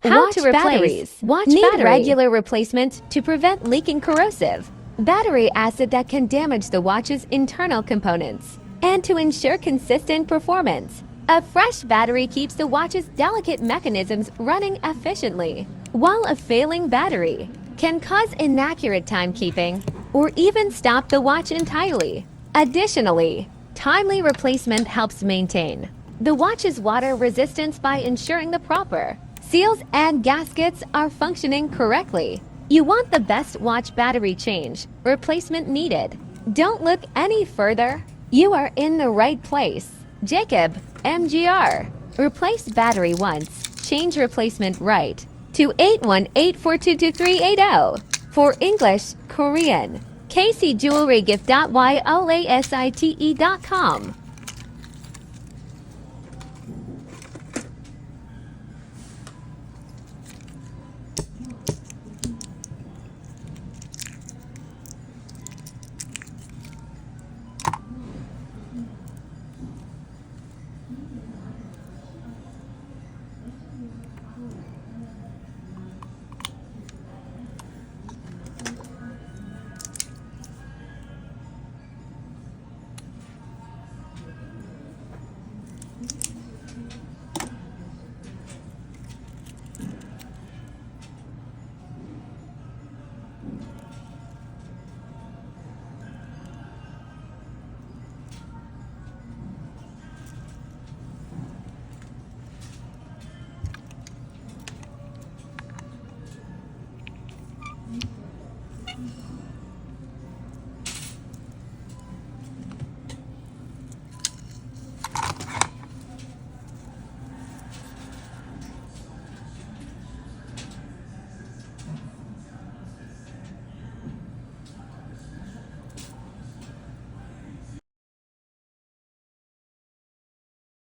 How to replace batteries. Watch Need battery. regular replacement to prevent leaking corrosive battery acid that can damage the watch's internal components. And to ensure consistent performance, a fresh battery keeps the watch's delicate mechanisms running efficiently, while a failing battery can cause inaccurate timekeeping or even stop the watch entirely. Additionally, timely replacement helps maintain the watch's water resistance by ensuring the proper seals and gaskets are functioning correctly. You want the best watch battery change replacement needed. Don't look any further. You are in the right place. Jacob MGR. Replace battery once. Change replacement right to 818-422-380. For English, Korean. KCJewelryGift.YOLASITE.com